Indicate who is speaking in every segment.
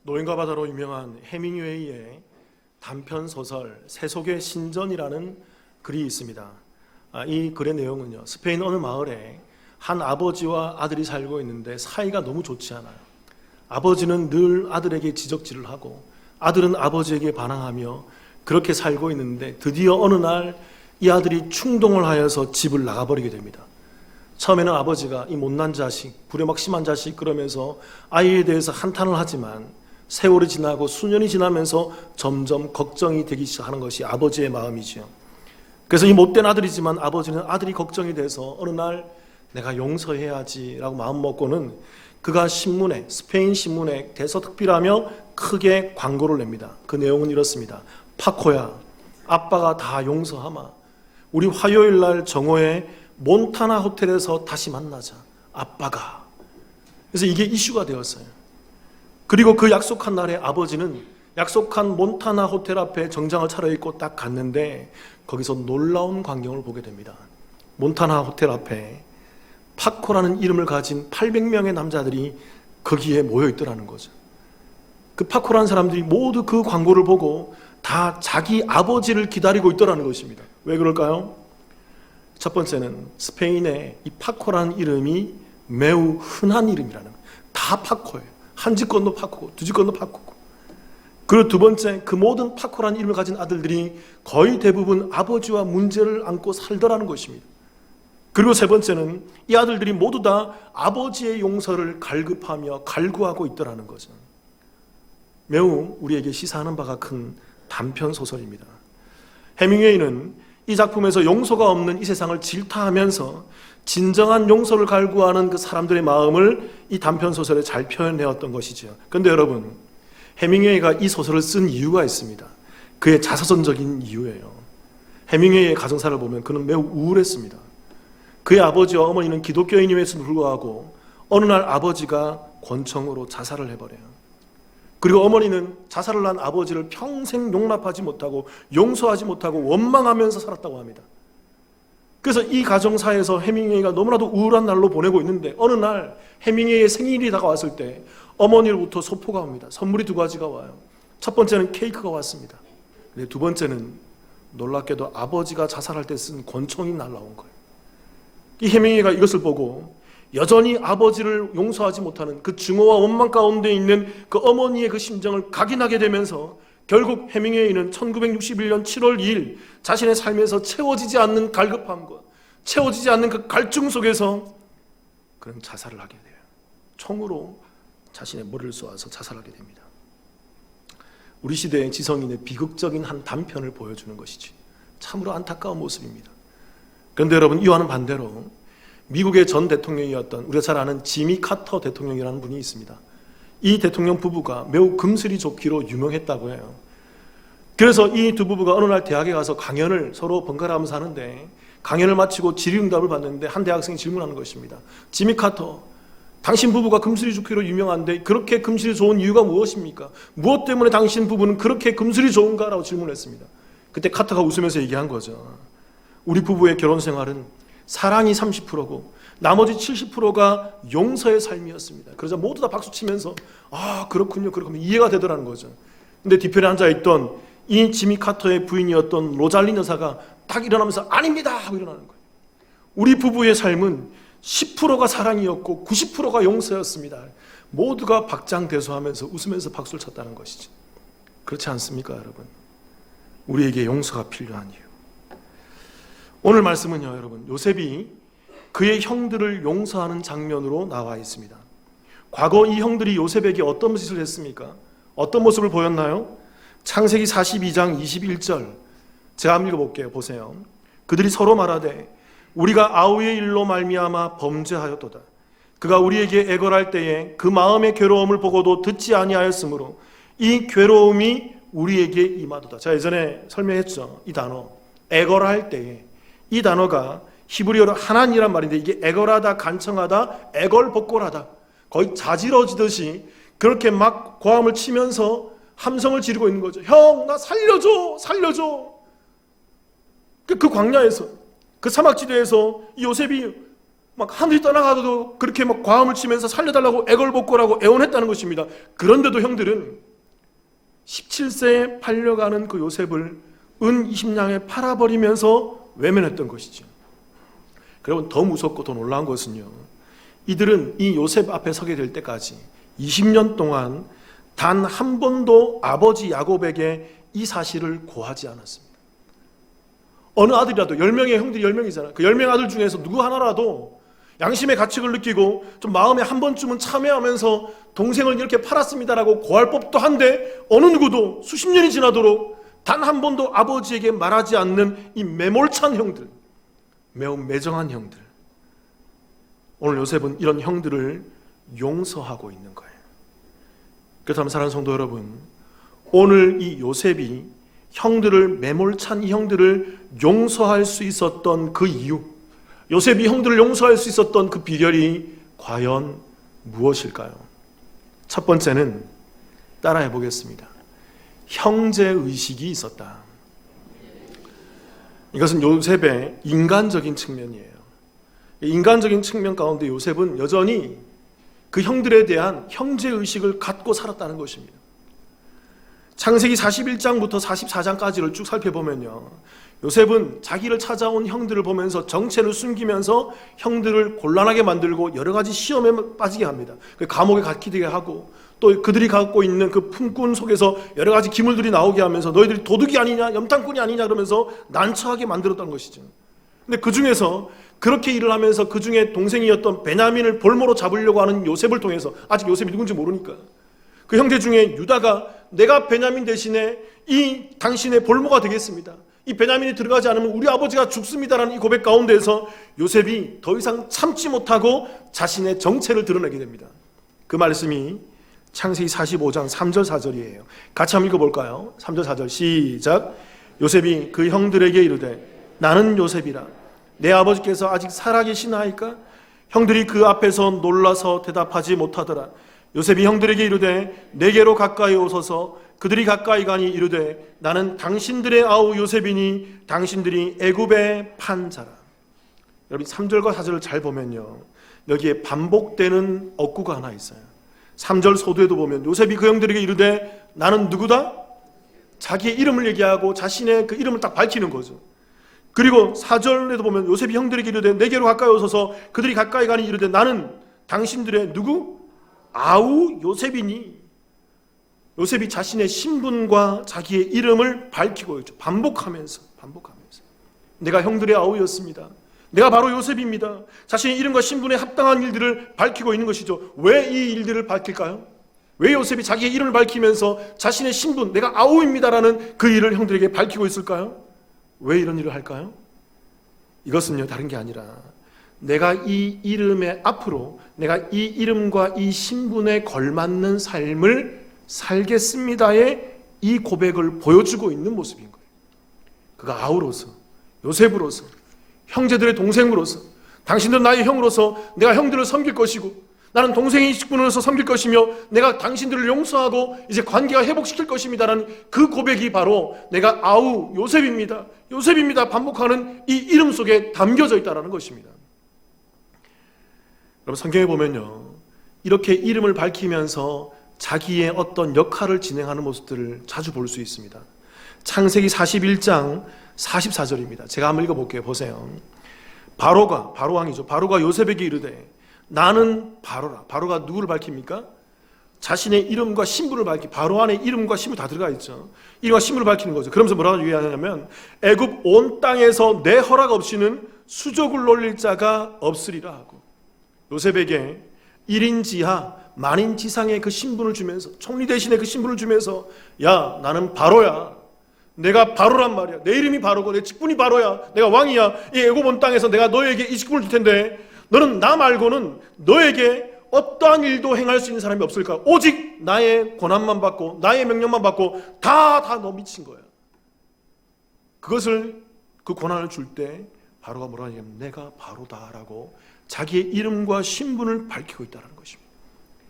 Speaker 1: 노인과 바다로 유명한 해밍웨이의 단편 소설 세속의 신전이라는 글이 있습니다. 이 글의 내용은요, 스페인 어느 마을에 한 아버지와 아들이 살고 있는데 사이가 너무 좋지 않아요. 아버지는 늘 아들에게 지적질을 하고 아들은 아버지에게 반항하며 그렇게 살고 있는데 드디어 어느 날 이 아들이 충동을 하여서 집을 나가버리게 됩니다. 처음에는 아버지가 이 못난 자식, 불효막심한 자식 그러면서 아이에 대해서 한탄을 하지만 세월이 지나고 수년이 지나면서 점점 걱정이 되기 시작하는 것이 아버지의 마음이죠. 그래서 이 못된 아들이지만 아버지는 아들이 걱정이 돼서 어느 날 내가 용서해야지 라고 마음 먹고는 그가 신문에, 스페인 신문에 대서특필하며 크게 광고를 냅니다. 그 내용은 이렇습니다. 파코야, 아빠가 다 용서하마. 우리 화요일 날 정오에 몬타나 호텔에서 다시 만나자. 아빠가. 그래서 이게 이슈가 되었어요. 그리고 그 약속한 날에 아버지는 약속한 몬타나 호텔 앞에 정장을 차려입고 딱 갔는데 거기서 놀라운 광경을 보게 됩니다. 몬타나 호텔 앞에 파코라는 이름을 가진 800명의 남자들이 거기에 모여 있더라는 거죠. 그 파코라는 사람들이 모두 그 광고를 보고 다 자기 아버지를 기다리고 있더라는 것입니다. 왜 그럴까요? 첫 번째는 스페인의 이 파코라는 이름이 매우 흔한 이름이라는 거예요. 다 파코예요. 한 집 건너 파코고 두 집 건너 파코고. 그리고 두 번째, 그 모든 파코라는 이름을 가진 아들들이 거의 대부분 아버지와 문제를 안고 살더라는 것입니다. 그리고 세 번째는 이 아들들이 모두 다 아버지의 용서를 갈급하며 갈구하고 있더라는 거죠. 매우 우리에게 시사하는 바가 큰 단편 소설입니다. 해밍웨이는 이 작품에서 용서가 없는 이 세상을 질타하면서 진정한 용서를 갈구하는 그 사람들의 마음을 이 단편 소설에 잘 표현해왔던 것이죠. 그런데 여러분, 해밍웨이가 이 소설을 쓴 이유가 있습니다. 그의 자서전적인 이유예요. 해밍웨이의 가정사를 보면 그는 매우 우울했습니다. 그의 아버지와 어머니는 기독교인임에도 불구하고 어느 날 아버지가 권총으로 자살을 해버려요. 그리고 어머니는 자살을 한 아버지를 평생 용납하지 못하고 용서하지 못하고 원망하면서 살았다고 합니다. 그래서 이 가정사에서 해밍웨이가 너무나도 우울한 날로 보내고 있는데 어느 날 해밍웨이의 생일이 다가왔을 때 어머니로부터 소포가 옵니다. 선물이 두 가지가 와요. 첫 번째는 케이크가 왔습니다. 근데 두 번째는 놀랍게도 아버지가 자살할 때 쓴 권총이 날라온 거예요. 이 해밍웨이가 이것을 보고 여전히 아버지를 용서하지 못하는 그 증오와 원망 가운데 있는 그 어머니의 그 심정을 각인하게 되면서 결국 해밍웨이는 1961년 7월 2일 자신의 삶에서 채워지지 않는 갈급함과 채워지지 않는 그 갈증 속에서 그런 자살을 하게 돼요. 총으로 자신의 머리를 쏘아서 자살하게 됩니다. 우리 시대의 지성인의 비극적인 한 단편을 보여주는 것이지 참으로 안타까운 모습입니다. 그런데 여러분, 이와는 반대로 미국의 전 대통령이었던 우리가 잘 아는 지미 카터 대통령이라는 분이 있습니다. 이 대통령 부부가 매우 금슬이 좋기로 유명했다고 해요. 그래서 이 두 부부가 어느 날 대학에 가서 강연을 서로 번갈아 하면서 하는데 강연을 마치고 질의응답을 받는데 한 대학생이 질문하는 것입니다. 지미 카터, 당신 부부가 금슬이 좋기로 유명한데 그렇게 금슬이 좋은 이유가 무엇입니까? 무엇 때문에 당신 부부는 그렇게 금슬이 좋은가? 라고 질문했습니다. 그때 카터가 웃으면서 얘기한 거죠. 우리 부부의 결혼 생활은 사랑이 30%고 나머지 70%가 용서의 삶이었습니다. 그러자 모두 다 박수치면서 그렇군요 그렇군요 이해가 되더라는 거죠. 근데 뒤편에 앉아있던 이 지미 카터의 부인이었던 로잘린 여사가 딱 일어나면서 아닙니다 하고 일어나는 거예요. 우리 부부의 삶은 10%가 사랑이었고 90%가 용서였습니다. 모두가 박장대소하면서 웃으면서 박수를 쳤다는 것이죠. 그렇지 않습니까 여러분? 우리에게 용서가 필요한 이유. 오늘 말씀은요 여러분, 요셉이 그의 형들을 용서하는 장면으로 나와 있습니다. 과거 이 형들이 요셉에게 어떤 짓을 했습니까? 어떤 모습을 보였나요? 창세기 42장 21절 제가 한번 읽어볼게요. 보세요. 그들이 서로 말하되 우리가 아우의 일로 말미암아 범죄하였도다. 그가 우리에게 애걸할 때에 그 마음의 괴로움을 보고도 듣지 아니하였으므로 이 괴로움이 우리에게 임하도다. 제가 예전에 설명했죠. 이 단어 애걸할 때에, 이 단어가 히브리어로 하난이란 말인데 이게 애걸하다, 간청하다, 애걸복걸하다, 거의 자지러지듯이 그렇게 막 고함을 치면서 함성을 지르고 있는 거죠. 형, 나 살려줘, 살려줘. 그 광야에서, 그 사막지대에서 이 요셉이 막 하늘이 떠나가도 그렇게 막 과음을 치면서 살려달라고 애걸복걸하고 애원했다는 것입니다. 그런데도 형들은 17세에 팔려가는 그 요셉을 은 20냥에 팔아버리면서 외면했던 것이죠. 여러분, 더 무섭고 더 놀라운 것은요, 이들은 이 요셉 앞에 서게 될 때까지 20년 동안 단 한 번도 아버지 야곱에게 이 사실을 고하지 않았습니다. 어느 아들이라도 10명의 형들이 10명이잖아요. 그 10명 아들 중에서 누구 하나라도 양심의 가책을 느끼고 좀 마음에 한 번쯤은 참회하면서 동생을 이렇게 팔았습니다라고 고할 법도 한데, 어느 누구도 수십 년이 지나도록 단 한 번도 아버지에게 말하지 않는 이 매몰찬 형들, 매우 매정한 형들. 오늘 요셉은 이런 형들을 용서하고 있는 거예요. 그렇다면 사랑하는 성도 여러분, 오늘 이 요셉이 형들을, 매몰찬 이 형들을 용서할 수 있었던 그 이유, 요셉이 형들을 용서할 수 있었던 그 비결이 과연 무엇일까요? 첫 번째는 따라해 보겠습니다. 형제의식이 있었다. 이것은 요셉의 인간적인 측면이에요. 인간적인 측면 가운데 요셉은 여전히 그 형들에 대한 형제의식을 갖고 살았다는 것입니다. 창세기 41장부터 44장까지를 쭉 살펴보면요, 요셉은 자기를 찾아온 형들을 보면서 정체를 숨기면서 형들을 곤란하게 만들고 여러 가지 시험에 빠지게 합니다. 감옥에 갇히게 하고, 또 그들이 갖고 있는 그 품꾼 속에서 여러 가지 기물들이 나오게 하면서 너희들이 도둑이 아니냐, 염탐꾼이 아니냐 그러면서 난처하게 만들었다는 것이죠. 근데 그 중에서 그렇게 일을 하면서 그 중에 동생이었던 베냐민을 볼모로 잡으려고 하는 요셉을 통해서, 아직 요셉이 누군지 모르니까 그 형제 중에 유다가 내가 베냐민 대신에 이 당신의 볼모가 되겠습니다, 이 베냐민이 들어가지 않으면 우리 아버지가 죽습니다라는 이 고백 가운데에서 요셉이 더 이상 참지 못하고 자신의 정체를 드러내게 됩니다. 그 말씀이 창세기 45장 3절 4절이에요. 같이 한번 읽어볼까요? 3절 4절 시작. 요셉이 그 형들에게 이르되 나는 요셉이라. 내 아버지께서 아직 살아계시나이까? 형들이 그 앞에서 놀라서 대답하지 못하더라. 요셉이 형들에게 이르되 내게로 가까이 오소서. 그들이 가까이 가니 이르되 나는 당신들의 아우 요셉이니 당신들이 애굽에 판 자라. 여러분, 3절과 4절을 잘 보면요, 여기에 반복되는 어구가 하나 있어요. 3절 소두에도 보면 요셉이 그 형들에게 이르되 나는 누구다? 자기의 이름을 얘기하고 자신의 그 이름을 딱 밝히는 거죠. 그리고 4절에도 보면 요셉이 형들에게 이르되 내게로 가까이 오소서. 그들이 가까이 가니 이르되 나는 당신들의 누구? 아우 요셉이니. 요셉이 자신의 신분과 자기의 이름을 밝히고 있죠. 반복하면서 내가 형들의 아우였습니다, 내가 바로 요셉입니다. 자신의 이름과 신분에 합당한 일들을 밝히고 있는 것이죠. 왜 이 일들을 밝힐까요? 왜 요셉이 자기의 이름을 밝히면서 자신의 신분, 내가 아우입니다라는 그 일을 형들에게 밝히고 있을까요? 왜 이런 일을 할까요? 이것은요, 다른 게 아니라 내가 이 이름의 앞으로 내가 이 이름과 이 신분에 걸맞는 삶을 살겠습니다의 이 고백을 보여주고 있는 모습인 거예요. 그가 아우로서, 요셉으로서, 형제들의 동생으로서, 당신들은 나의 형으로서 내가 형들을 섬길 것이고 나는 동생의 직분으로서 섬길 것이며 내가 당신들을 용서하고 이제 관계가 회복시킬 것입니다라는 그 고백이 바로 내가 아우 요셉입니다, 요셉입니다 반복하는 이 이름 속에 담겨져 있다는 것입니다. 여러분, 성경에 보면요, 이렇게 이름을 밝히면서 자기의 어떤 역할을 진행하는 모습들을 자주 볼 수 있습니다. 창세기 41장 44절입니다. 제가 한번 읽어볼게요. 보세요. 바로왕이죠. 바로가 요셉에게 이르되 나는 바로라. 바로가 누구를 밝힙니까? 자신의 이름과 신분을 밝히. 바로 안에 이름과 신분 다 들어가 있죠. 이름과 신분을 밝히는 거죠. 그러면서 뭐라고 얘기하냐면 애굽 온 땅에서 내 허락 없이는 수족을 놀릴 자가 없으리라 하고, 요셉에게 1인 지하 만인 지상의 그 신분을 주면서, 총리 대신에 그 신분을 주면서, 야 나는 바로야, 내가 바로란 말이야, 내 이름이 바로고 내 직분이 바로야, 내가 왕이야, 이 애굽 온 땅에서 내가 너에게 이 직분을 줄 텐데 너는 나 말고는 너에게 어떠한 일도 행할 수 있는 사람이 없을까? 오직 나의 권한만 받고 나의 명령만 받고 다 너 미친 거야. 그것을, 그 권한을 줄 때 바로가 뭐라 하냐면 내가 바로다라고 자기의 이름과 신분을 밝히고 있다는 것입니다.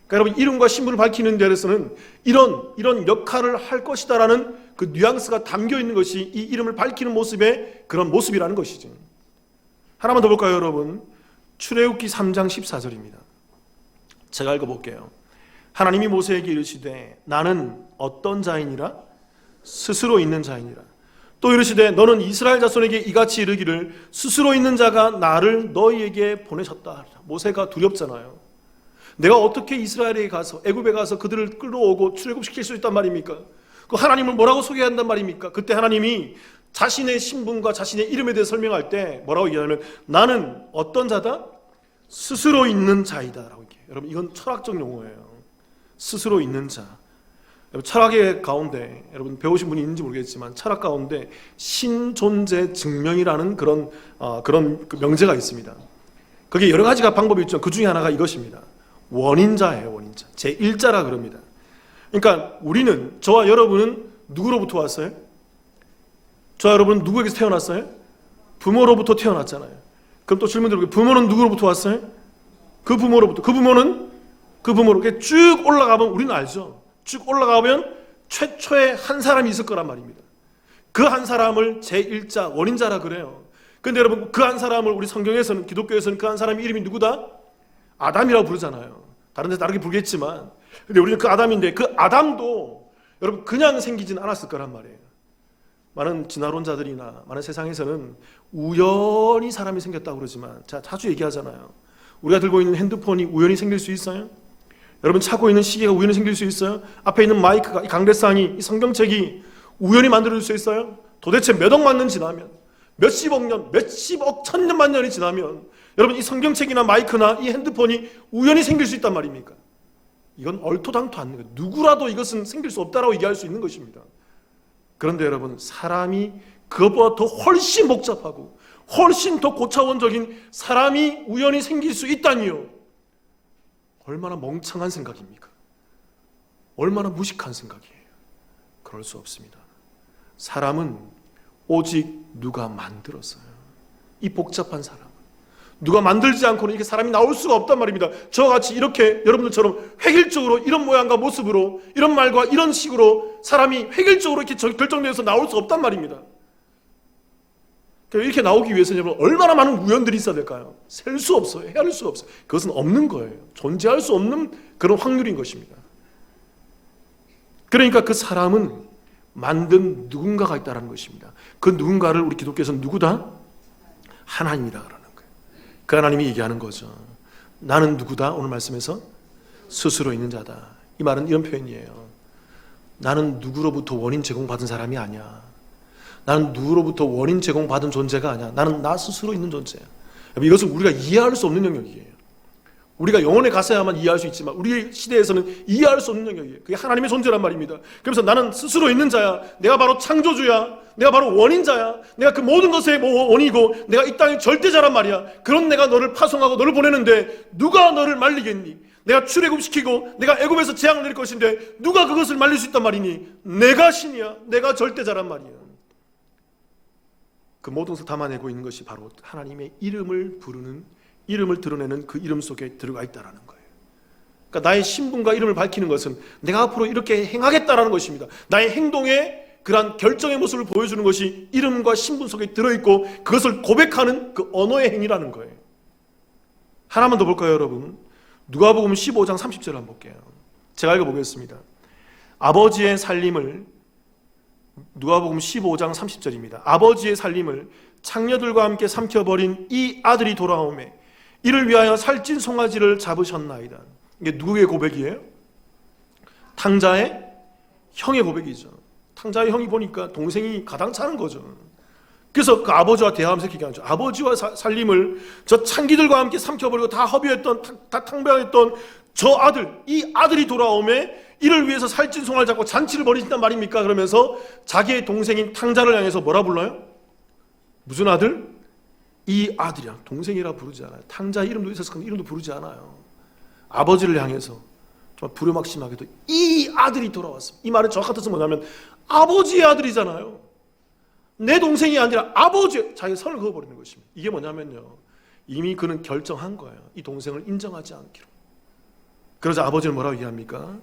Speaker 1: 그러니까 여러분, 이름과 신분을 밝히는 데에서는 이런 역할을 할 것이다라는 그 뉘앙스가 담겨 있는 것이 이 이름을 밝히는 모습의 그런 모습이라는 것이죠. 하나만 더 볼까요, 여러분? 출애굽기 3장 14절입니다. 제가 읽어볼게요. 하나님이 모세에게 이르시되 나는 어떤 자이니라? 스스로 있는 자이니라. 또 이르시되 너는 이스라엘 자손에게 이같이 이르기를 스스로 있는 자가 나를 너희에게 보내셨다. 모세가 두렵잖아요. 내가 어떻게 이스라엘에 가서 애굽에 가서 그들을 끌어오고 출애굽시킬 수 있단 말입니까? 그 하나님을 뭐라고 소개한단 말입니까? 그때 하나님이 자신의 신분과 자신의 이름에 대해 설명할 때 뭐라고 얘기하냐면 나는 어떤 자다? 스스로 있는 자이다 라고 얘기해요. 여러분 이건 철학적 용어예요. 스스로 있는 자. 철학의 가운데 여러분 배우신 분이 있는지 모르겠지만 철학 가운데 신존재 증명이라는 그런 명제가 있습니다. 그게 여러 가지가 방법이 있죠. 그 중에 하나가 이것입니다. 원인자예요. 원인자. 제1자라 그럽니다. 그러니까 우리는 저와 여러분은 누구로부터 왔어요? 저와 여러분은 누구에게서 태어났어요? 부모로부터 태어났잖아요. 그럼 또 질문 드려볼게요. 부모는 누구로부터 왔어요? 그 부모로부터. 그 부모로 쭉 올라가면 우리는 알죠. 쭉 올라가면 최초의 한 사람이 있을 거란 말입니다. 그 한 사람을 제1자, 원인자라 그래요. 근데 여러분 그 한 사람을 우리 성경에서는 기독교에서는 그 한 사람의 이름이 누구다? 아담이라고 부르잖아요. 다른 데서 다르게 부르겠지만 근데 우리는 그 아담인데 그 아담도 여러분 그냥 생기진 않았을 거란 말이에요. 많은 진화론자들이나 많은 세상에서는 우연히 사람이 생겼다고 그러지만 제가 자주 얘기하잖아요. 우리가 들고 있는 핸드폰이 우연히 생길 수 있어요? 여러분 차고 있는 시계가 우연히 생길 수 있어요? 앞에 있는 마이크가, 이 강대상이, 이 성경책이 우연히 만들어질 수 있어요? 도대체 몇 억만 년 지나면, 몇십억 년, 몇십억 천년만 년이 지나면 여러분 이 성경책이나 마이크나 이 핸드폰이 우연히 생길 수 있단 말입니까? 이건 얼토당토 않는 거예요. 누구라도 이것은 생길 수 없다라고 얘기할 수 있는 것입니다. 그런데 여러분 사람이 그것보다 더 훨씬 복잡하고 훨씬 더 고차원적인 사람이 우연히 생길 수 있다니요. 얼마나 멍청한 생각입니까? 얼마나 무식한 생각이에요. 그럴 수 없습니다. 사람은 오직 누가 만들었어요. 이 복잡한 사람 누가 만들지 않고는 이렇게 사람이 나올 수가 없단 말입니다. 저와 같이 이렇게 여러분들처럼 획일적으로 이런 모양과 모습으로 이런 말과 이런 식으로 사람이 획일적으로 이렇게 결정되어서 나올 수 없단 말입니다. 이렇게 나오기 위해서는 여러분 얼마나 많은 우연들이 있어야 될까요? 셀 수 없어요. 헤아릴 수 없어요. 그것은 없는 거예요. 존재할 수 없는 그런 확률인 것입니다. 그러니까 그 사람은 만든 누군가가 있다는 것입니다. 그 누군가를 우리 기독교에서는 누구다? 하나님이라 그러는 거예요. 그 하나님이 얘기하는 거죠. 나는 누구다? 오늘 말씀에서 스스로 있는 자다. 이 말은 이런 표현이에요. 나는 누구로부터 원인 제공받은 사람이 아니야. 나는 누구로부터 원인 제공받은 존재가 아니야. 나는 나 스스로 있는 존재야. 이것은 우리가 이해할 수 없는 영역이에요. 우리가 영혼에 가서야만 이해할 수 있지만 우리 시대에서는 이해할 수 없는 영역이에요. 그게 하나님의 존재란 말입니다. 그래서 나는 스스로 있는 자야. 내가 바로 창조주야. 내가 바로 원인자야. 내가 그 모든 것의 원인이고 내가 이 땅의 절대자란 말이야. 그런 내가 너를 파송하고 너를 보내는데 누가 너를 말리겠니? 내가 출애굽시키고 내가 애굽에서 재앙을 내릴 것인데 누가 그것을 말릴 수 있단 말이니? 내가 신이야. 내가 절대자란 말이야. 그 모든 것을 담아내고 있는 것이 바로 하나님의 이름을 부르는, 이름을 드러내는 그 이름 속에 들어가 있다는 거예요. 그러니까 나의 신분과 이름을 밝히는 것은 내가 앞으로 이렇게 행하겠다라는 것입니다. 나의 행동에 그러한 결정의 모습을 보여주는 것이 이름과 신분 속에 들어있고 그것을 고백하는 그 언어의 행위라는 거예요. 하나만 더 볼까요, 여러분? 누가복음 15장 30절을 한번 볼게요. 제가 읽어보겠습니다. 아버지의 살림을, 누가복음 15장 30절입니다. 아버지의 살림을 창녀들과 함께 삼켜버린 이 아들이 돌아오매 이를 위하여 살찐 송아지를 잡으셨나이다. 이게 누구의 고백이에요? 탕자의 형의 고백이죠. 탕자의 형이 보니까 동생이 가당차는 거죠. 그래서 그 아버지와 대화하면서 얘기하죠. 아버지와 살림을 저 창기들과 함께 삼켜버리고 다 허비했던, 다 탕배했던 저 아들, 이 아들이 돌아오매 이를 위해서 살찐 송아지를 잡고 잔치를 벌이신단 말입니까? 그러면서 자기의 동생인 탕자를 향해서 뭐라 불러요? 무슨 아들? 이 아들이야. 동생이라 부르지 않아요. 탕자 이름도 있었을 건데 이름도 부르지 않아요. 아버지를 향해서 정말 불효막심하게도 이 아들이 돌아왔습니다. 이 말은 정확한 뜻은 뭐냐면 아버지의 아들이잖아요. 내 동생이 아니라 아버지, 자기 선을 그어버리는 것입니다. 이게 뭐냐면요, 이미 그는 결정한 거예요. 이 동생을 인정하지 않기로. 그러자 아버지는 뭐라고 얘기합니까?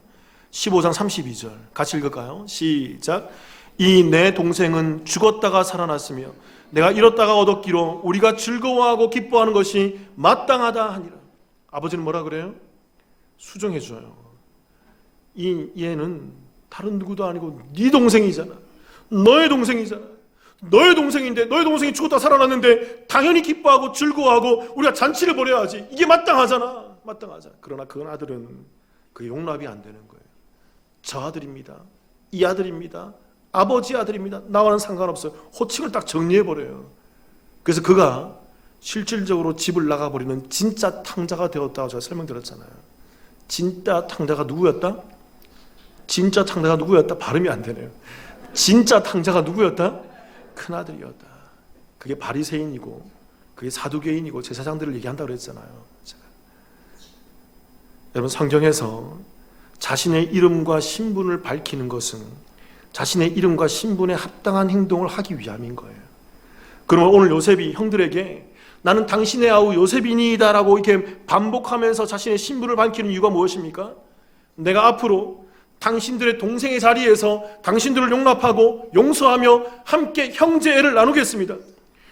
Speaker 1: 15장 32절 같이 읽을까요? 시작. 이 내 동생은 죽었다가 살아났으며 내가 잃었다가 얻었기로 우리가 즐거워하고 기뻐하는 것이 마땅하다 하니라. 아버지는 뭐라 그래요? 수정해 줘요. 이 얘는 다른 누구도 아니고 네 동생이잖아. 너의 동생이잖아. 너의 동생인데, 너의 동생이 죽었다 살아났는데 당연히 기뻐하고 즐거워하고 우리가 잔치를 벌여야지. 이게 마땅하잖아. 마땅하잖아. 그러나 그 아들은 그 용납이 안 되는 거예요. 저 아들입니다. 이 아들입니다. 아버지 아들입니다. 나와는 상관없어요. 호칭을 딱 정리해버려요. 그래서 그가 실질적으로 집을 나가버리는 진짜 탕자가 되었다고 제가 설명드렸잖아요. 진짜 탕자가 누구였다? 진짜 탕자가 누구였다? 발음이 안 되네요. 진짜 탕자가 누구였다? 큰아들이었다. 그게 바리새인이고 그게 사두개인이고 제사장들을 얘기한다고 그랬잖아요. 여러분, 성경에서 자신의 이름과 신분을 밝히는 것은 자신의 이름과 신분에 합당한 행동을 하기 위함인 거예요. 그러면 오늘 요셉이 형들에게 나는 당신의 아우 요셉이니이다 라고 이렇게 반복하면서 자신의 신분을 밝히는 이유가 무엇입니까? 내가 앞으로 당신들의 동생의 자리에서 당신들을 용납하고 용서하며 함께 형제애를 나누겠습니다.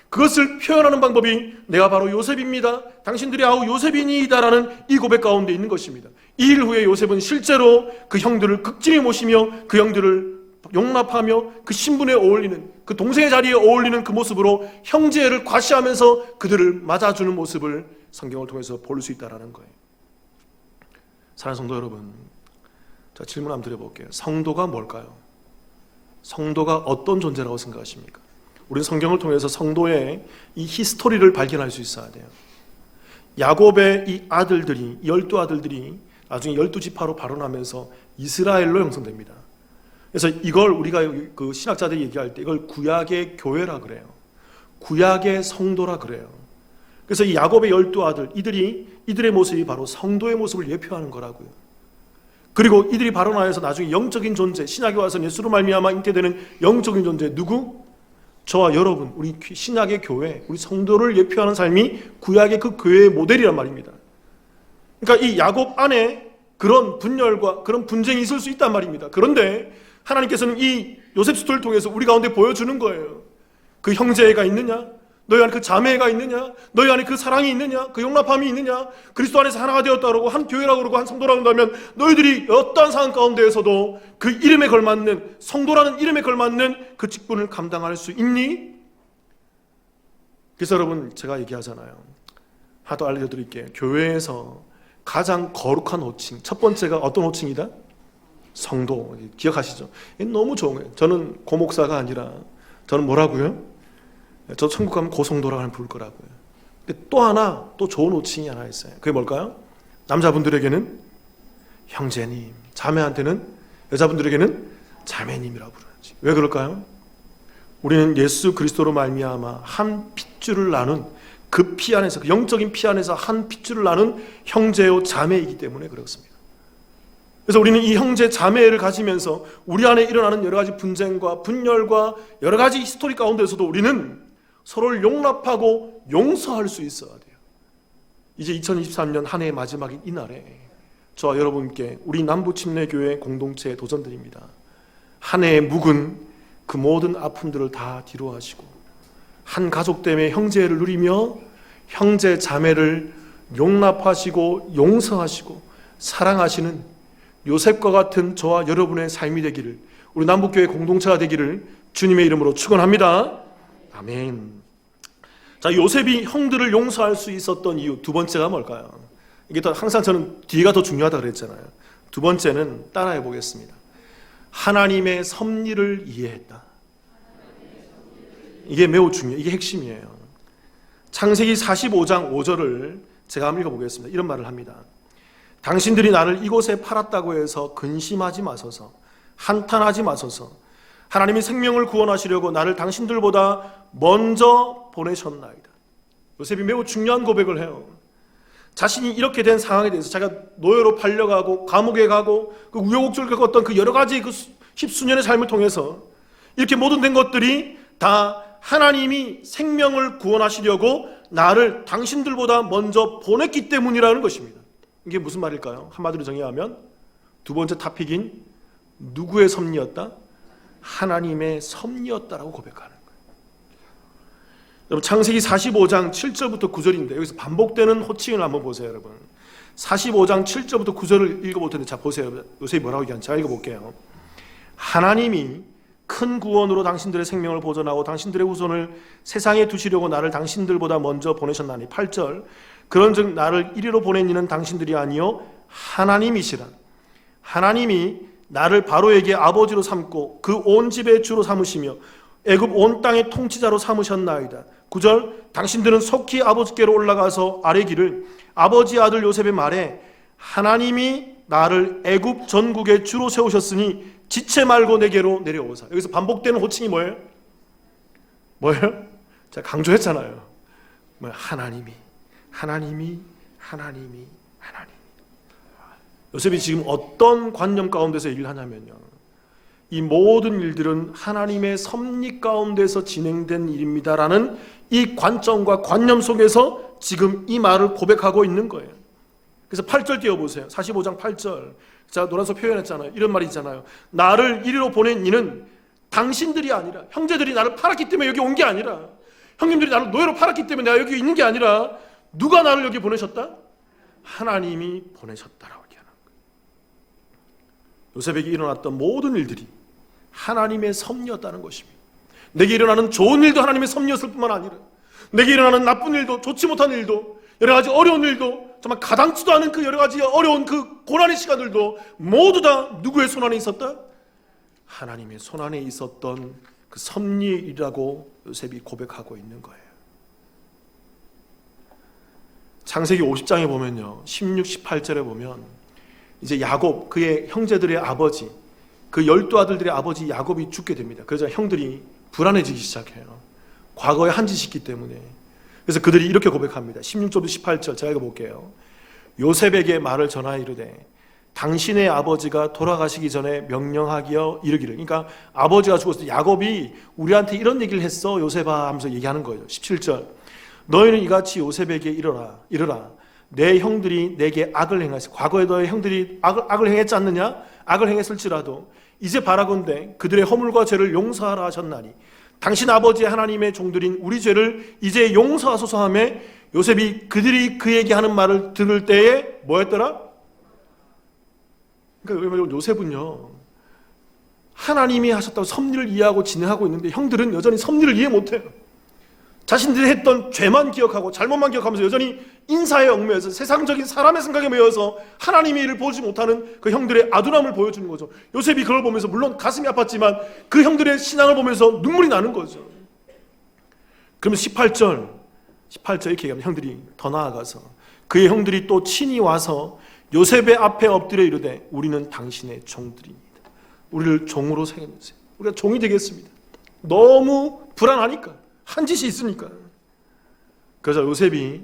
Speaker 1: 그것을 표현하는 방법이 내가 바로 요셉입니다. 당신들의 아우 요셉이니이다라는 이 고백 가운데 있는 것입니다. 2일 후에 요셉은 실제로 그 형들을 극진히 모시며 그 형들을 용납하며 그 신분에 어울리는, 그 동생의 자리에 어울리는 그 모습으로 형제를 과시하면서 그들을 맞아주는 모습을 성경을 통해서 볼 수 있다는 거예요. 사랑하는 성도 여러분, 자, 질문 한번 드려볼게요. 성도가 뭘까요? 성도가 어떤 존재라고 생각하십니까? 우리는 성경을 통해서 성도의 이 히스토리를 발견할 수 있어야 돼요. 야곱의 이 아들들이, 12아들들이 나중에 12지파로 발원하면서 이스라엘로 형성됩니다. 그래서 이걸 우리가 그 신학자들이 얘기할 때 이걸 구약의 교회라 그래요. 구약의 성도라 그래요. 그래서 이 야곱의 12아들, 이들의 모습이 바로 성도의 모습을 예표하는 거라고요. 그리고 이들이 발원하여서 나중에 영적인 존재, 신약에 와서 예수로 말미암아 잉태되는 영적인 존재, 누구? 저와 여러분, 우리 신약의 교회, 우리 성도를 예표하는 삶이 구약의 그 교회의 모델이란 말입니다. 그러니까 이 야곱 안에 그런 분열과 그런 분쟁이 있을 수 있단 말입니다. 그런데 하나님께서는 이 요셉 스토리를 통해서 우리 가운데 보여주는 거예요. 그 형제애가 있느냐? 너희 안에 그 자매가 있느냐? 너희 안에 그 사랑이 있느냐? 그 용납함이 있느냐? 그리스도 안에서 하나가 되었다 그러고 한 교회라고 그러고 한 성도라고 한다면 너희들이 어떠한 상황 가운데에서도 그 이름에 걸맞는, 성도라는 이름에 걸맞는 그 직분을 감당할 수 있니? 그래서 여러분, 제가 얘기하잖아요. 하나 더 알려드릴게요. 교회에서 가장 거룩한 호칭, 첫 번째가 어떤 호칭이다? 성도. 기억하시죠? 너무 좋은 거예요. 저는 고목사가 아니라 저는 뭐라고요? 저 천국 가면 고성도라고 부를 거라고요. 근데 또 하나, 또 좋은 호칭이 하나 있어요. 그게 뭘까요? 남자분들에게는 형제님, 자매한테는, 여자분들에게는 자매님이라고 부르지. 왜 그럴까요? 우리는 예수 그리스도로 말미암아 한 핏줄을 나눈 그 피 안에서, 그 영적인 피 안에서 한 핏줄을 나눈 형제요 자매이기 때문에 그렇습니다. 그래서 우리는 이 형제 자매를 가지면서 우리 안에 일어나는 여러 가지 분쟁과 분열과 여러 가지 히스토리 가운데서도 우리는 서로를 용납하고 용서할 수 있어야 돼요. 이제 2023년 한 해의 마지막인 이날에 저와 여러분께 우리 남부침례교회 공동체에 도전드립니다. 한 해의 묵은 그 모든 아픔들을 다 뒤로 하시고 한 가족됨의 형제를 누리며 형제 자매를 용납하시고 용서하시고 사랑하시는 요셉과 같은 저와 여러분의 삶이 되기를, 우리 남북교회 공동체가 되기를 주님의 이름으로 축원합니다. 아멘. 자, 요셉이 형들을 용서할 수 있었던 이유 두 번째가 뭘까요? 이게 또 항상 저는 뒤가 더 중요하다 그랬잖아요. 두 번째는 따라해 보겠습니다. 하나님의 섭리를 이해했다. 이게 매우 중요해요. 이게 핵심이에요. 창세기 45장 5절을 제가 한번 읽어보겠습니다. 이런 말을 합니다. 당신들이 나를 이곳에 팔았다고 해서 근심하지 마소서, 한탄하지 마소서. 하나님이 생명을 구원하시려고 나를 당신들보다 먼저 보내셨나이다. 요셉이 매우 중요한 고백을 해요. 자신이 이렇게 된 상황에 대해서 자기가 노예로 팔려가고 감옥에 가고 그 우여곡절 겪었던 그 여러 가지 그 십수년의 삶을 통해서 이렇게 모든 된 것들이 다 하나님이 생명을 구원하시려고 나를 당신들보다 먼저 보냈기 때문이라는 것입니다. 이게 무슨 말일까요? 한마디로 정의하면 두 번째 토픽인 누구의 섭리였다? 하나님의 섭리였다라고 고백하는 거예요. 여러분, 창세기 45장 7절부터 9절인데 여기서 반복되는 호칭을 한번 보세요. 여러분, 45장 7절부터 9절을 읽어볼 텐데, 자 보세요. 요셉이 뭐라고 얘기하는지 자 읽어볼게요. 하나님이 큰 구원으로 당신들의 생명을 보존하고 당신들의 후손을 세상에 두시려고 나를 당신들보다 먼저 보내셨나니. 8절, 그런즉 나를 이리로 보낸 이는 당신들이 아니요 하나님이시라. 하나님이 나를 바로에게 아버지로 삼고 그 온 집의 주로 삼으시며 애굽 온 땅의 통치자로 삼으셨나이다. 9절, 당신들은 속히 아버지께로 올라가서 아뢰기를 아버지 아들 요셉의 말에 하나님이 나를 애굽 전국의 주로 세우셨으니 지체 말고 내게로 내려오사. 여기서 반복되는 호칭이 뭐예요? 뭐예요? 제가 강조했잖아요. 하나님이. 요셉이 지금 어떤 관념 가운데서 얘기를 하냐면요, 이 모든 일들은 하나님의 섭리 가운데서 진행된 일입니다라는 이 관점과 관념 속에서 지금 이 말을 고백하고 있는 거예요. 그래서 8절 띄워보세요. 45장 8절. 자, 노란색 표현했잖아요. 이런 말이 있잖아요. 나를 이리로 보낸 이는 당신들이 아니라, 형제들이 나를 팔았기 때문에 여기 온 게 아니라, 형님들이 나를 노예로 팔았기 때문에 내가 여기 있는 게 아니라, 누가 나를 여기 보내셨다? 하나님이 보내셨다라고 얘기하는 거예요. 요셉에게 일어났던 모든 일들이 하나님의 섭리였다는 것입니다. 내게 일어나는 좋은 일도 하나님의 섭리였을 뿐만 아니라 내게 일어나는 나쁜 일도, 좋지 못한 일도, 여러 가지 어려운 일도, 정말 가당치도 않은 그 여러 가지 어려운 그 고난의 시간들도 모두 다 누구의 손안에 있었다? 하나님의 손안에 있었던 그 섭리의 일이라고 요셉이 고백하고 있는 거예요. 창세기 50장에 보면요, 16, 18절에 보면 이제 야곱, 그의 형제들의 아버지, 그 12아들들의 아버지 야곱이 죽게 됩니다. 그래서 형들이 불안해지기 시작해요. 과거에 한 짓이 있기 때문에. 그래서 그들이 이렇게 고백합니다. 16절부터 18절 제가 읽어볼게요. 요셉에게 말을 전하여 이르되 당신의 아버지가 돌아가시기 전에 명령하기어 이르기를. 그러니까 아버지가 죽었을 때 야곱이 우리한테 이런 얘기를 했어 요셉아 하면서 얘기하는 거예요. 17절, 너희는 이같이 요셉에게 이르라. 내 형들이 내게 악을 행하였어. 과거에 너의 형들이 악을 행했지 않느냐? 악을 행했을지라도 이제 바라건대 그들의 허물과 죄를 용서하라 하셨나니 당신 아버지의 하나님의 종들인 우리 죄를 이제 용서하소서 하며 요셉이 그들이 그에게 하는 말을 들을 때에 뭐였더라? 그러니까 요셉은요, 하나님이 하셨다고 섭리를 이해하고 진행하고 있는데 형들은 여전히 섭리를 이해 못해요. 자신들이 했던 죄만 기억하고 잘못만 기억하면서 여전히 인사에 얽매여서 세상적인 사람의 생각에 매여서 하나님의 일을 보지 못하는 그 형들의 아둔함을 보여주는 거죠. 요셉이 그걸 보면서 물론 가슴이 아팠지만 그 형들의 신앙을 보면서 눈물이 나는 거죠. 그러면 18절 이렇게 얘기하면 형들이 더 나아가서 그의 형들이 또 친히 와서 요셉의 앞에 엎드려 이르되 우리는 당신의 종들입니다. 우리를 종으로 세워주세요. 우리가 종이 되겠습니다. 너무 불안하니까, 한 짓이 있으니까. 그래서 요셉이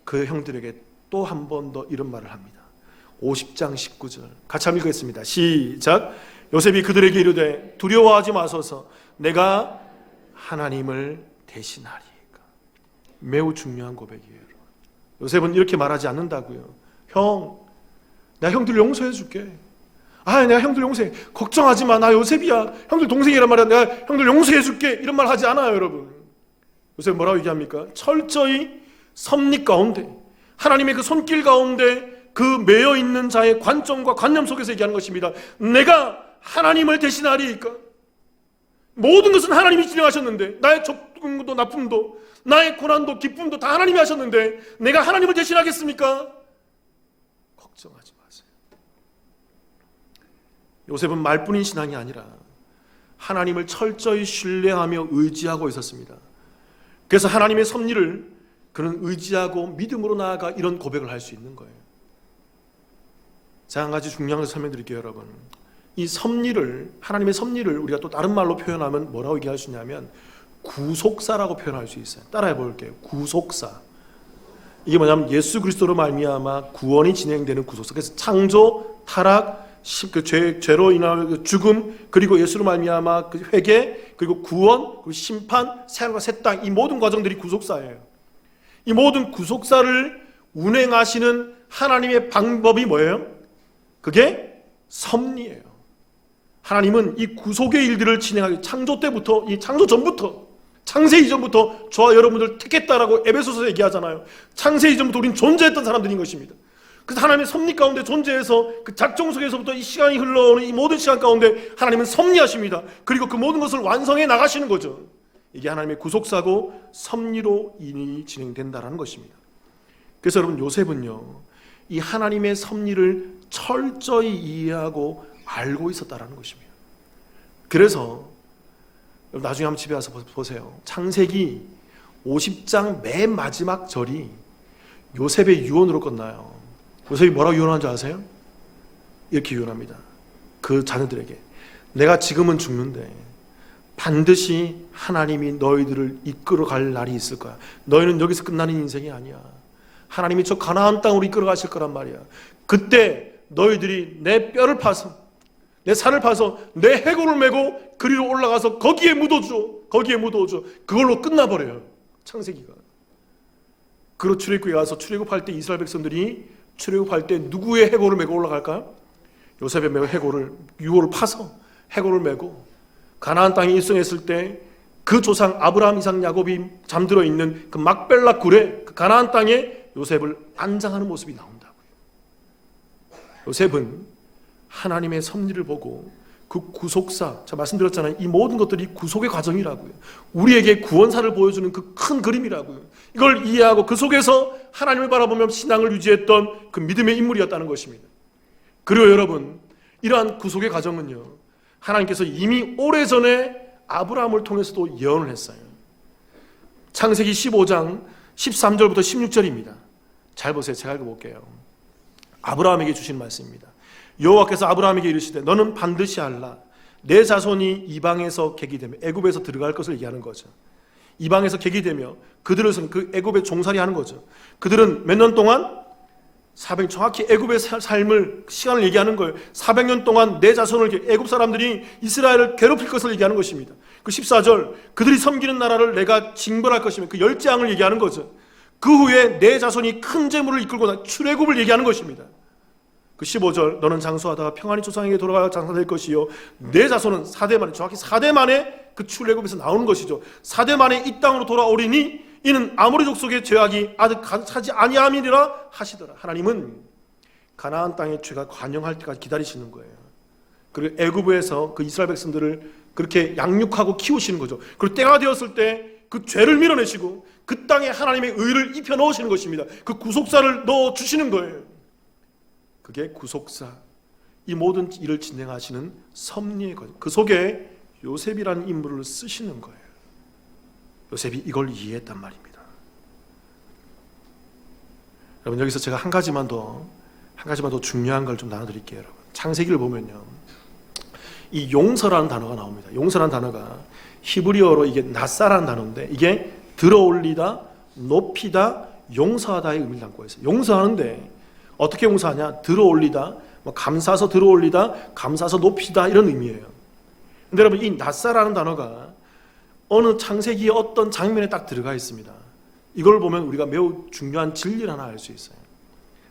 Speaker 1: 그 형들에게 또 한 번 더 이런 말을 합니다. 50장 19절 같이 한번 읽겠습니다. 시작. 요셉이 그들에게 이르되 두려워하지 마소서 내가 하나님을 대신하리이까. 매우 중요한 고백이에요. 요셉은 이렇게 말하지 않는다고요. 형, 내가 형들 용서해 줄게. 내가 형들 용서해. 걱정하지 마. 나 요셉이야. 형들 동생이란 말이야. 내가 형들 용서해 줄게. 이런 말 하지 않아요, 여러분. 요셉 뭐라고 얘기합니까? 철저히 섭리 가운데, 하나님의 그 손길 가운데 그 매여 있는 자의 관점과 관념 속에서 얘기하는 것입니다. 내가 하나님을 대신하리이까. 모든 것은 하나님이 진행하셨는데, 나의 좋음도 나쁨도, 나의 고난도 기쁨도 다 하나님이 하셨는데 내가 하나님을 대신하겠습니까? 걱정하지 마세요. 요셉은 말뿐인 신앙이 아니라 하나님을 철저히 신뢰하며 의지하고 있었습니다. 그래서 하나님의 섭리를 그는 의지하고 믿음으로 나아가 이런 고백을 할 수 있는 거예요. 제가 한 가지 중요한 걸 설명드릴게요, 여러분. 이 섭리를, 하나님의 섭리를 우리가 또 다른 말로 표현하면 뭐라고 얘기할 수 있냐면 구속사라고 표현할 수 있어요. 따라해 볼게요. 구속사. 이게 뭐냐면 예수 그리스도로 말미암아 구원이 진행되는 구속사. 그래서 창조, 타락, 그 죄로 인한 죽음, 그리고 예수로 말미암아 그 회개, 그리고 구원, 그리고 심판, 새하늘과 새 땅, 이 모든 과정들이 구속사예요. 이 모든 구속사를 운행하시는 하나님의 방법이 뭐예요? 그게 섭리예요. 하나님은 이 구속의 일들을 진행하기 창조 때부터, 이 창조 전부터, 창세 이전부터 저와 여러분들 택했다라고 에베소서에 얘기하잖아요. 창세 이전부터 우린 존재했던 사람들인 것입니다. 그래서 하나님의 섭리 가운데 존재해서 그 작정 속에서부터 이 시간이 흘러오는 이 모든 시간 가운데 하나님은 섭리하십니다. 그리고 그 모든 것을 완성해 나가시는 거죠. 이게 하나님의 구속사고 섭리로 인이 진행된다는 것입니다. 그래서 여러분, 요셉은요, 이 하나님의 섭리를 철저히 이해하고 알고 있었다는 것입니다. 그래서 나중에 한번 집에 와서 보세요. 창세기 50장 맨 마지막 절이 요셉의 유언으로 끝나요. 요셉이 뭐라고 유언한 줄 아세요? 이렇게 유언합니다. 그 자녀들에게, 내가 지금은 죽는데 반드시 하나님이 너희들을 이끌어갈 날이 있을 거야. 너희는 여기서 끝나는 인생이 아니야. 하나님이 저 가나안 땅으로 이끌어 가실 거란 말이야. 그때 너희들이 내 뼈를 파서, 내 살을 파서 내 해골을 메고 그리로 올라가서 거기에 묻어줘. 그걸로 끝나버려요, 창세기가. 그리고 출애굽에 가서 출애굽할 때 이스라엘 백성들이 출애굽할 때 누구의 해골을 메고 올라갈까요? 요셉의 해골을, 유골을 파서 해골을 메고 가나안 땅에 입성했을 때 그 조상 아브라함, 이삭, 야곱이 잠들어 있는 그 막벨라 굴에, 그 가나안 땅에 요셉을 안장하는 모습이 나온다고요. 요셉은 하나님의 섭리를 보고 그 구속사, 제가 말씀드렸잖아요. 이 모든 것들이 구속의 과정이라고요. 우리에게 구원사를 보여주는 그 큰 그림이라고요. 이걸 이해하고 그 속에서 하나님을 바라보며 신앙을 유지했던 그 믿음의 인물이었다는 것입니다. 그리고 여러분, 이러한 구속의 과정은요, 하나님께서 이미 오래전에 아브라함을 통해서도 예언을 했어요. 창세기 15장 13절부터 16절입니다. 잘 보세요. 제가 읽어볼게요. 아브라함에게 주신 말씀입니다. 여호와께서 아브라함에게 이르시되 너는 반드시 알라. 내 자손이 이방에서 객이되며 애굽에서 들어갈 것을 얘기하는 거죠. 이방에서 객이되며 그들은 그 애굽에 종살이 하는 거죠. 그들은 몇 년 동안 400년, 정확히 애굽의 삶을, 시간을 얘기하는 거예요. 400년 동안 내 자손을, 애굽 사람들이 이스라엘을 괴롭힐 것을 얘기하는 것입니다. 그 14절, 그들이 섬기는 나라를 내가 징벌할 것이며, 그 열재앙을 얘기하는 거죠. 그 후에 내 자손이 큰 재물을 이끌고 출애굽을 얘기하는 것입니다. 그 15절, 너는 장수하다가 평안히 조상에게 돌아가 장사될 것이요, 내 자손은 4대 만에, 정확히 4대 만에 그 출애굽에서 나오는 것이죠. 4대 만에 이 땅으로 돌아오리니 이는 아모리 족속의 죄악이 아직 가득하지 아니함이니라 하시더라. 하나님은 가나안 땅의 죄가 관영할 때까지 기다리시는 거예요. 그리고 애굽에서 그 이스라엘 백성들을 그렇게 양육하고 키우시는 거죠. 그리고 때가 되었을 때 그 죄를 밀어내시고 그 땅에 하나님의 의를 입혀 넣으시는 것입니다. 그 구속사를 넣어 주시는 거예요. 그게 구속사, 이 모든 일을 진행하시는 섭리의 과정, 그 속에 요셉이라는 인물을 쓰시는 거예요. 요셉이 이걸 이해했단 말입니다. 여러분, 여기서 제가 한 가지만 더 중요한 걸 좀 나눠드릴게요. 여러분, 창세기를 보면요, 이 용서라는 단어가 나옵니다. 용서라는 단어가 히브리어로 이게 나사라는 단어인데, 이게 들어올리다, 높이다, 용서하다의 의미를 담고 있어요. 용서하는데 어떻게 용서하냐? 들어올리다, 감싸서 들어올리다, 감싸서 높이다, 이런 의미예요. 근데 여러분, 이 나사라는 단어가 어느 창세기의 어떤 장면에 딱 들어가 있습니다. 이걸 보면 우리가 매우 중요한 진리를 하나 알 수 있어요.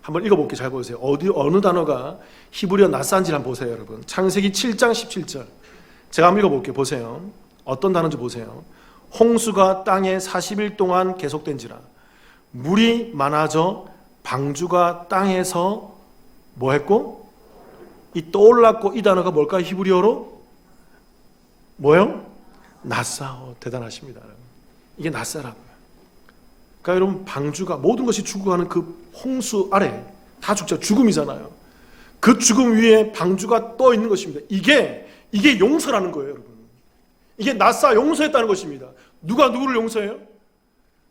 Speaker 1: 한번 읽어볼게요. 잘 보세요. 어느 단어가 히브리어 나사인지 한번 보세요, 여러분. 창세기 7장 17절. 제가 한번 읽어볼게요. 보세요. 어떤 단어인지 보세요. 홍수가 땅에 40일 동안 계속된지라 물이 많아져 방주가 땅에서 뭐 했고? 이 떠올랐고, 이 단어가 뭘까요? 히브리어로? 뭐요? 나사. 대단하십니다. 이게 나사라고요. 그러니까 여러분, 방주가, 모든 것이 죽어가는 그 홍수 아래 다 죽죠. 죽음이잖아요. 그 죽음 위에 방주가 떠 있는 것입니다. 이게 용서라는 거예요, 여러분. 이게 나사, 용서했다는 것입니다. 누가 누구를 용서해요?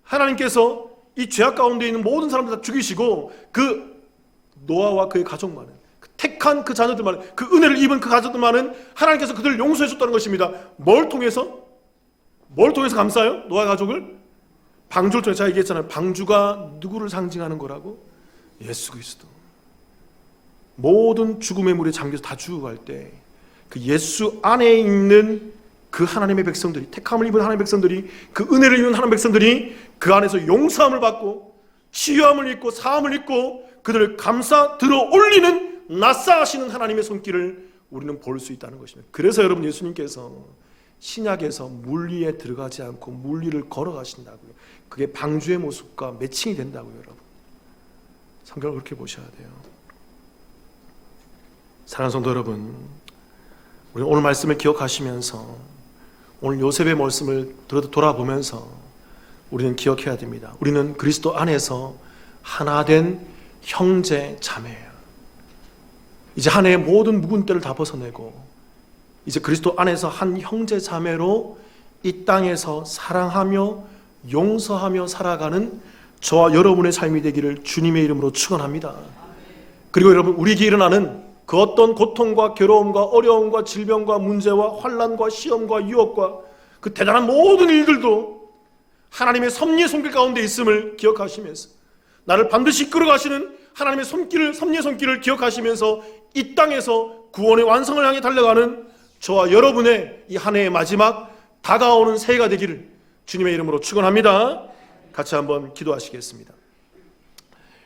Speaker 1: 하나님께서 이 죄악 가운데 있는 모든 사람들 다 죽이시고, 그 노아와 그의 가족만은, 그 택한 그 자녀들만은, 그 은혜를 입은 그 가족들만은 하나님께서 그들을 용서해 줬다는 것입니다. 뭘 통해서 감싸요? 노아 가족을? 방주를 통해. 제가 얘기했잖아요. 방주가 누구를 상징하는 거라고? 예수 그리스도. 모든 죽음의 물에 잠겨서 다 죽어갈 때 그 예수 안에 있는 그 하나님의 백성들이, 택함을 입은 하나님의 백성들이, 그 은혜를 입은 하나님의 백성들이 그 안에서 용서함을 받고 치유함을 입고 사함을 입고 그들을 감싸 들어 올리는 나사하시는 하나님의 손길을 우리는 볼 수 있다는 것입니다. 그래서 여러분 예수님께서 신약에서 물 위에 들어가지 않고 물 위를 걸어가신다고요. 그게 방주의 모습과 매칭이 된다고요. 여러분 성경을 그렇게 보셔야 돼요. 사랑하는 성도 여러분, 우리 오늘 말씀을 기억하시면서 오늘 요셉의 말씀을 돌아보면서 우리는 기억해야 됩니다. 우리는 그리스도 안에서 하나 된 형제 자매예요. 이제 한 해의 모든 묵은 때를 다 벗어내고 이제 그리스도 안에서 한 형제 자매로 이 땅에서 사랑하며 용서하며 살아가는 저와 여러분의 삶이 되기를 주님의 이름으로 축원합니다. 그리고 여러분, 우리에게 일어나는 그 어떤 고통과 괴로움과 어려움과 질병과 문제와 환난과 시험과 유혹과 그 대단한 모든 일들도 하나님의 섭리의 손길 가운데 있음을 기억하시면서 나를 반드시 끌어가시는 하나님의 섭리의 손길을 기억하시면서 이 땅에서 구원의 완성을 향해 달려가는 저와 여러분의 이 한 해의 마지막 다가오는 새해가 되기를 주님의 이름으로 축원합니다. 같이 한번 기도하시겠습니다.